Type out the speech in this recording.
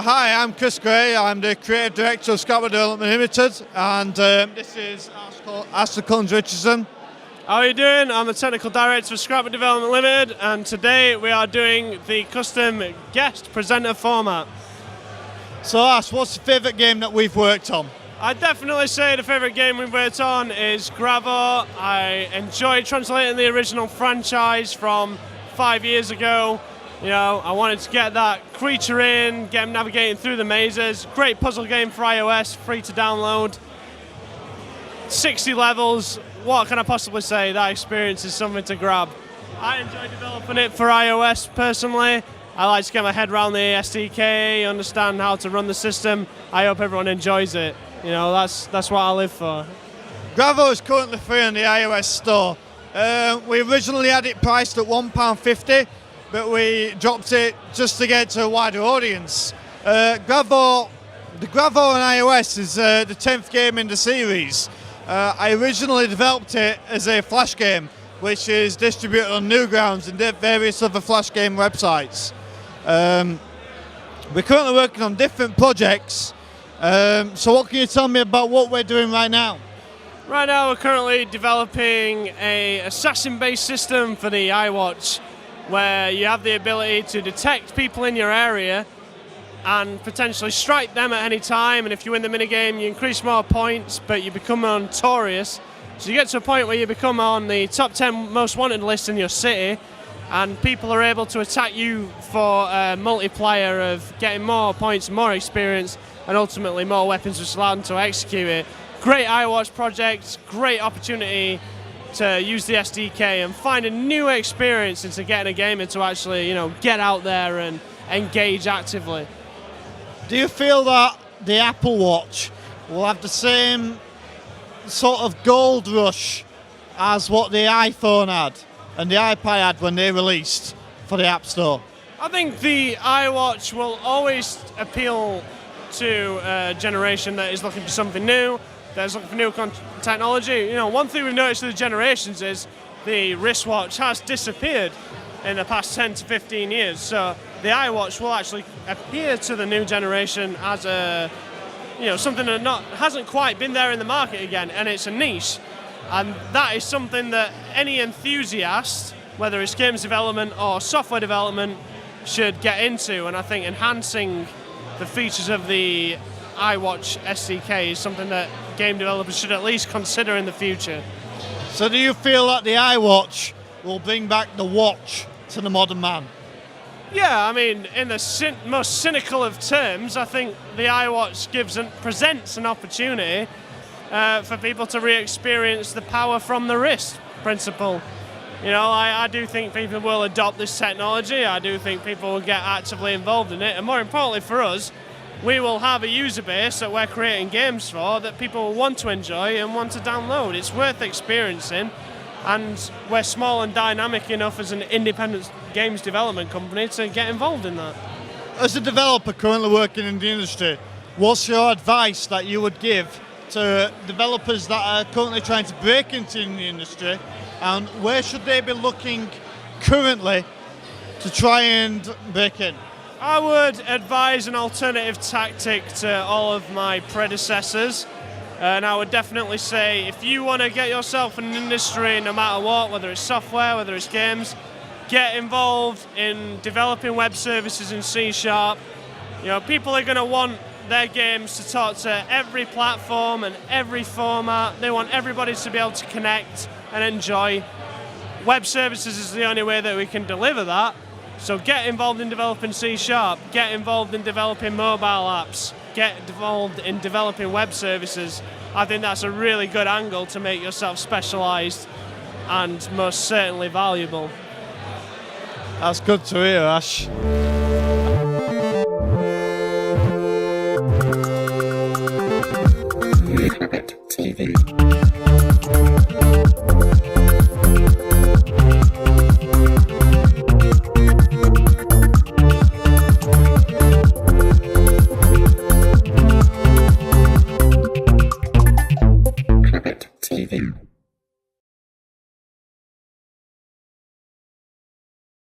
Hi, I'm Chris Gray. I'm the Creative Director of Scrapbook Development Limited, and this is Ash Collins-Richardson. How are you doing? I'm the Technical Director of Scrapbook Development Limited, and today we are doing the custom guest presenter format. So Ash, what's your favourite game that we've worked on? I'd definitely say the favourite game we've worked on is Gamayo. I enjoyed translating the original franchise from 5 years ago. You know, I wanted to get that creature in, get him navigating through the mazes. Great puzzle game for iOS, free to download. 60 levels, what can I possibly say? That experience is something to grab. I enjoy developing it for iOS personally. I like to get my head around the SDK, understand how to run the system. I hope everyone enjoys it. You know, that's what I live for. Gamayo is currently free on the iOS store. We originally had it priced at £1.50. But we dropped it just to get to a wider audience. The Gamayo on iOS is the 10th game in the series. I originally developed it as a Flash game, which is distributed on Newgrounds and various other Flash game websites. We're currently working on different projects. So what can you tell me about what we're doing right now? Right now we're currently developing an assassin-based system for the iWatch, where you have the ability to detect people in your area and potentially strike them at any time, and if you win the minigame you increase more points, but you become notorious. So you get to a point where you become on the top 10 most wanted list in your city, and people are able to attack you for a multiplier of getting more points, more experience, and ultimately more weapons which allow them to execute it. Great iWatch project, great opportunity to use the SDK and find a new experience into getting a gamer to actually, you know, get out there and engage actively. Do you feel that the Apple Watch will have the same sort of gold rush as what the iPhone had and the iPad had when they released for the App Store? I think the iWatch will always appeal to a generation that is looking for something new, that's looking for new technology. You know, one thing we've noticed with the generations is the wristwatch has disappeared in the past 10 to 15 years. So the iWatch will actually appear to the new generation as a, you know, something that hasn't quite been there in the market again, and it's a niche. And that is something that any enthusiast, whether it's games development or software development, should get into. And I think enhancing the features of the iWatch SDK is something that game developers should at least consider in the future. So do you feel that the iWatch will bring back the watch to the modern man? Yeah, I mean, in the most cynical of terms, I think the iWatch presents an opportunity for people to re-experience the power from the wrist principle. You know, I do think people will adopt this technology. I do think people will get actively involved in it, and more importantly for us, we will have a user base that we're creating games for that people will want to enjoy and want to download. It's worth experiencing, and we're small and dynamic enough as an independent games development company to get involved in that. As a developer currently working in the industry, what's your advice that you would give to developers that are currently trying to break into the industry, and where should they be looking currently to try and break in? I would advise an alternative tactic to all of my predecessors, and I would definitely say if you want to get yourself in an industry, no matter what, whether it's software, whether it's games, get involved in developing web services in C#. You know, people are going to want their games to talk to every platform and every format. They want everybody to be able to connect and enjoy. Web services is the only way that we can deliver that. So get involved in developing C#, get involved in developing mobile apps, get involved in developing web services. I think that's a really good angle to make yourself specialised and most certainly valuable. That's good to hear, Ash. Clubit TV.